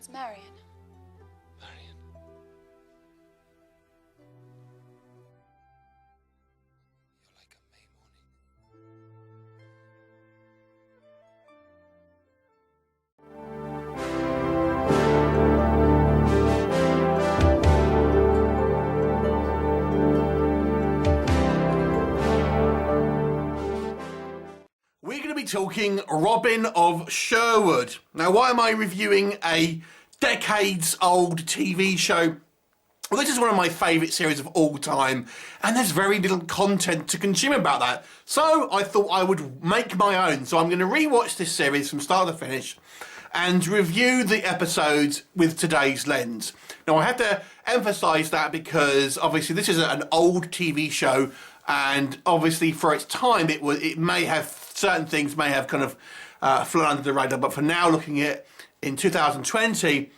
It's Marion. Marion. You're like a May morning. We're going to be talking Robin of Sherwood. Now, why am I reviewing a decades-old TV show? Well, this is one of my favourite series of all time, and there's very little content to consume about that. So I thought I would make my own. So I'm going to rewatch this series from start to finish and review the episodes with today's lens. Now, I have to emphasise that because obviously this is an old TV show, and obviously for its time it may have certain things may have kind of flown under the radar, but for now, looking at it in 2020,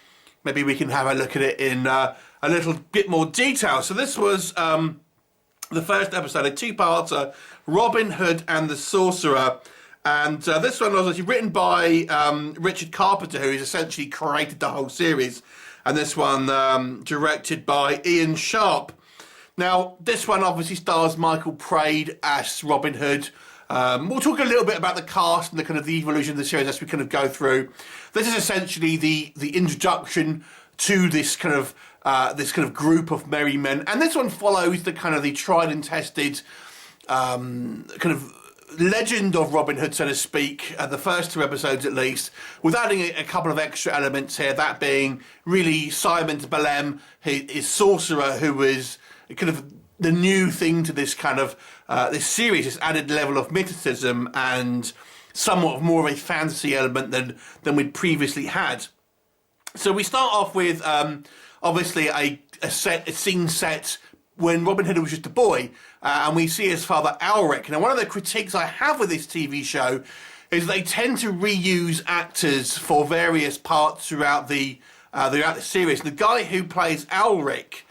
maybe we can have a look at it in a little bit more detail. So this was the first episode, a two-parter, Robin Hood and the Sorcerer. And this one was actually written by Richard Carpenter, who's essentially created the whole series. And this one directed by Ian Sharp. Now, this one obviously stars Michael Praed as Robin Hood. We'll talk a little bit about the cast and the kind of the evolution of the series as we kind of go through. This is essentially the introduction to this kind of group of merry men, and this one follows the kind of the tried and tested kind of legend of Robin Hood, so to speak, the first two episodes at least, with adding a couple of extra elements here, that being really Simon de Bellem, his Sorcerer, who was kind of the new thing to this kind of this series, this added level of mythicism and somewhat more of a fantasy element than we'd previously had. So we start off with obviously a scene set when Robin Hood was just a boy, and we see his father Alric. Now, one of the critiques I have with this TV show is they tend to reuse actors for various parts throughout the series. The guy who plays Alric,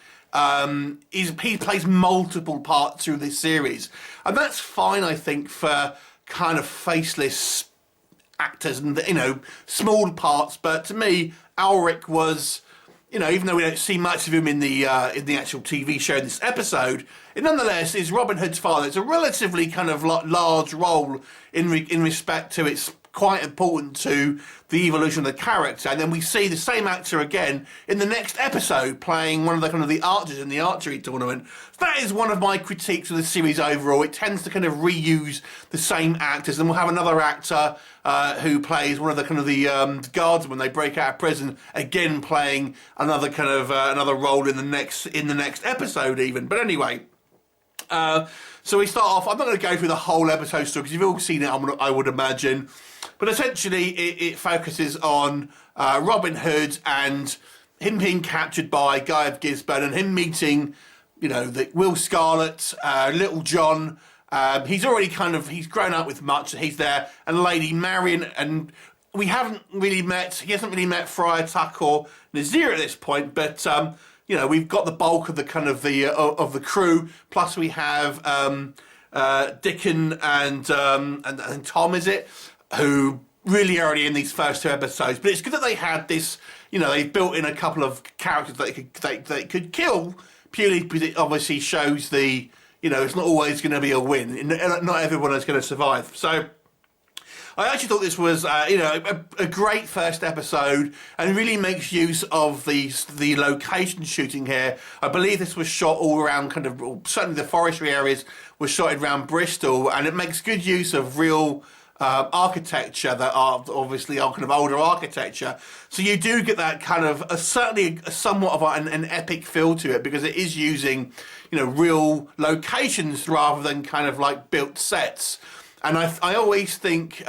he plays multiple parts through this series, and that's fine, I think, for kind of faceless actors and, you know, small parts. But to me, Alric was, you know, even though we don't see much of him in the actual TV show in this episode, it nonetheless is Robin Hood's father. It's a relatively kind of large role in respect to it's quite important to the evolution of the character. And then we see the same actor again in the next episode playing one of the kind of the archers in the archery tournament. That is one of my critiques of the series overall. It tends to kind of reuse the same actors, and we'll have another actor who plays one of the kind of the guards when they break out of prison, again playing another kind of another role in the next episode even. But anyway, so we start off. I'm not going to go through the whole episode story because you've all seen it, I would imagine. But essentially, it focuses on Robin Hood and him being captured by Guy of Gisborne and him meeting, you know, the Will Scarlet, Little John. He's grown up with much. He's there, and Lady Marion, and he hasn't really met Friar Tuck or Nazir at this point, but you know, we've got the bulk of the kind of the crew. Plus, we have Dickon and Tom, is it, who really are already in these first two episodes. But it's good that they had this. You know, they've built in a couple of characters that they could kill purely because it obviously shows the, you know, it's not always going to be a win. Not everyone is going to survive. So I actually thought this was, you know, a great first episode, and really makes use of the location shooting here. I believe this was shot all around kind of, certainly the forestry areas was shot around Bristol, and it makes good use of real architecture that are obviously our kind of older architecture. So you do get that kind of certainly somewhat of an epic feel to it, because it is using, you know, real locations rather than kind of like built sets. And I always think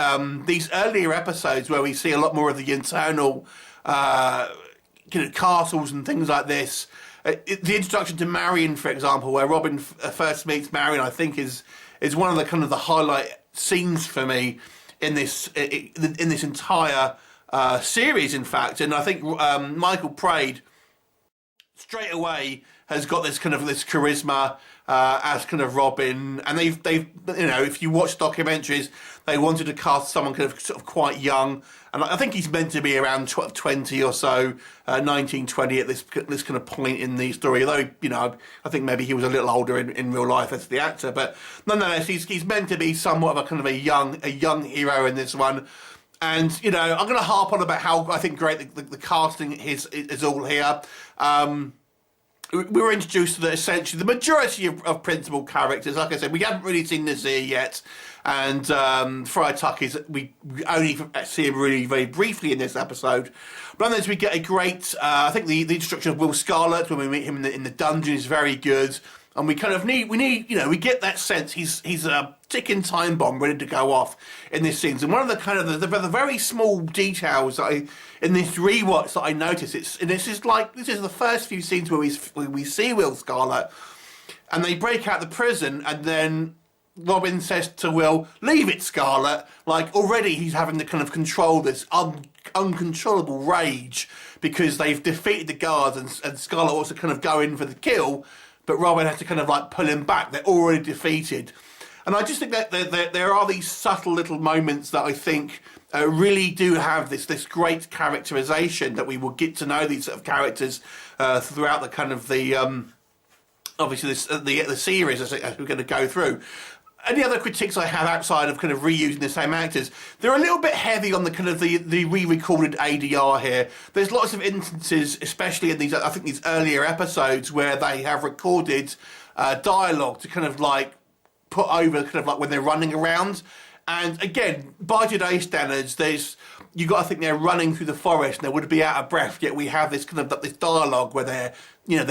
these earlier episodes where we see a lot more of the internal you know, castles and things like this, the introduction to Marion, for example, where Robin first meets Marion, I think is one of the kind of the highlight scenes for me in this entire series, in fact. And I think Michael Praed straight away has got this kind of this charisma as kind of Robin, and they've you know, if you watch documentaries, they wanted to cast someone kind of sort of quite young, and I think he's meant to be around 20 or so, 19, 20 at this kind of point in the story. Although, you know, I think maybe he was a little older in real life as the actor, but nonetheless, he's meant to be somewhat of a kind of a young hero in this one. And, you know, I'm going to harp on about how I think great the casting is all here. We were introduced to essentially the majority of principal characters. Like I said, we haven't really seen Nazir yet, and Friar Tuck we only see him really very briefly in this episode. But then we get a great, I think the introduction of Will Scarlet when we meet him in the dungeon is very good, and we kind of need, you know, we get that sense he's a ticking time bomb ready to go off in this scene. And one of the kind of the very small details that in this rewatch that I noticed, this is the first few scenes where we see Will Scarlet, and they break out the prison, and then Robin says to Will, "Leave it, Scarlet." Like, already he's having to kind of control this uncontrollable rage because they've defeated the guards, and Scarlet wants to kind of go in for the kill, but Robin has to kind of like pull him back. They're already defeated. And I just think that there are these subtle little moments that I think really do have this great characterization, that we will get to know these sort of characters throughout the kind of the obviously the series as we're going to go through. Any other critiques I have outside of kind of reusing the same actors, they're a little bit heavy on the kind of the re-recorded ADR here. There's lots of instances, especially in these, I think these earlier episodes, where they have recorded dialogue to kind of like put over kind of like when they're running around. And again, by today's standards, you got to think they're running through the forest and they would be out of breath, yet we have this kind of this dialogue where they're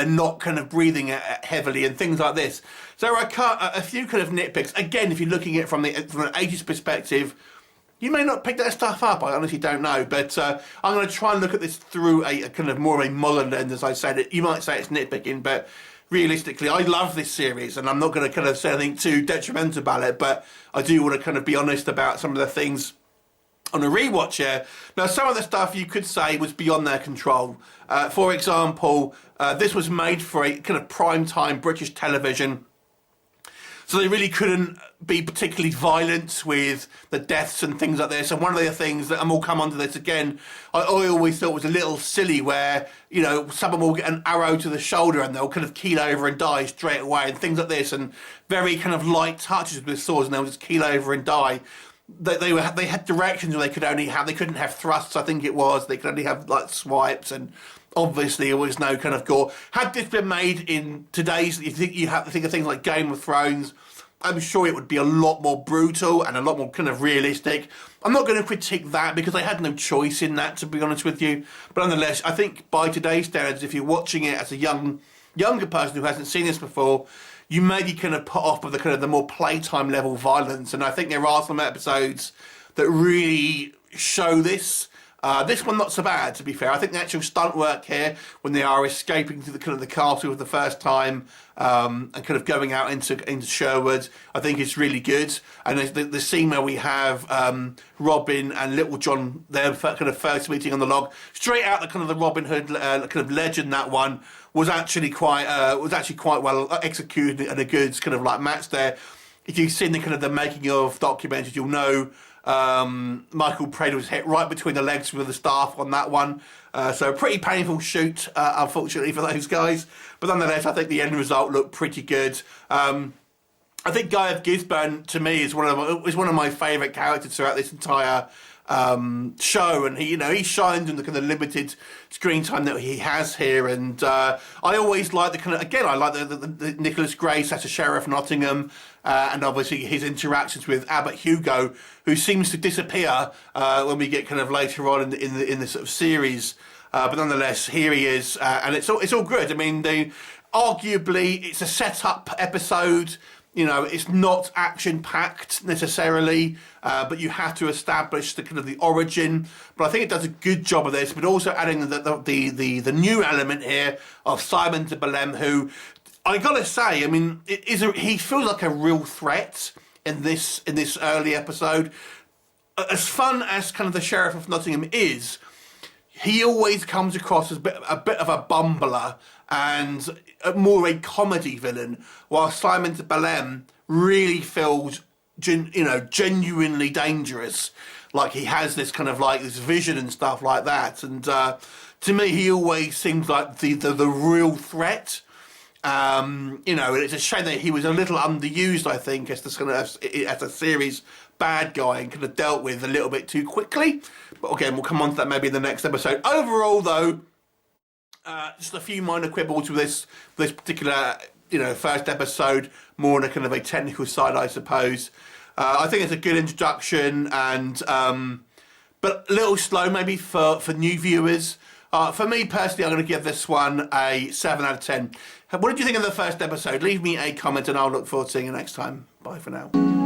not kind of breathing heavily and things like this. So there are a few kind of nitpicks. Again, if you're looking at it from an 80s perspective, you may not pick that stuff up. I honestly don't know. But I'm going to try and look at this through a kind of more of a modern lens, as I said. You might say it's nitpicking, but realistically, I love this series, and I'm not going to kind of say anything too detrimental about it, but I do want to kind of be honest about some of the things on a rewatch here. Now, some of the stuff you could say was beyond their control. For example, this was made for a kind of prime-time British television, so they really couldn't be particularly violent with the deaths and things like this. And one of the things that, and we'll come onto this again, I always thought was a little silly, where, you know, someone will get an arrow to the shoulder and they'll kind of keel over and die straight away, and things like this, and very kind of light touches with swords and they'll just keel over and die. They had directions where they couldn't have thrusts, I think it was. They could only have like swipes, and obviously there was no kind of gore. Had this been made in today's, you have to think of things like Game of Thrones, I'm sure it would be a lot more brutal and a lot more kind of realistic. I'm not going to critique that because I had no choice in that, to be honest with you. But nonetheless, I think by today's standards, if you're watching it as a younger person who hasn't seen this before, you may be kind of put off with the kind of the more playtime level violence. And I think there are some episodes that really show this. This one not so bad, to be fair. I think the actual stunt work here, when they are escaping to the kind of the castle for the first time, and kind of going out into Sherwood, I think it's really good. And the scene where we have Robin and Little John, their kind of first meeting on the log, straight out the kind of the Robin Hood kind of legend, that one was actually quite well executed, and a good kind of like match there. If you've seen the kind of the making of documentaries, you'll know Michael Praed was hit right between the legs with the staff on that one. So a pretty painful shoot, unfortunately, for those guys. But nonetheless, I think the end result looked pretty good. I think Guy of Gisborne, to me, is one of my favourite characters throughout this entire show, and he shines in the kind of limited screen time that he has here. And I always like I like the Nicholas Grace as a Sheriff Nottingham, and obviously his interactions with Abbot Hugo, who seems to disappear when we get kind of later on in the sort of series. But nonetheless, here he is, and it's all good. I mean, arguably it's a setup episode. You know, it's not action-packed necessarily, but you have to establish the kind of the origin. But I think it does a good job of this, but also adding the new element here of Simon de Belem, who I gotta say, I mean, he feels like a real threat in this early episode. As fun as kind of the Sheriff of Nottingham is, he always comes across as a bit of a bumbler, and more a comedy villain, while Simon Belem really feels, genuinely dangerous. Like he has this kind of like this vision and stuff like that. And to me, he always seems like the real threat. And it's a shame that he was a little underused, I think, as this kind of as a series bad guy, and kind of dealt with a little bit too quickly. But again, we'll come on to that maybe in the next episode. Overall, though, just a few minor quibbles with this particular first episode, more on a kind of a technical side, I suppose. I think it's a good introduction, and but a little slow maybe for new viewers. For me personally, I'm going to give this one a 7 out of 10. What did you think of the first episode? Leave me a comment and I'll look forward to seeing you next time. Bye for now.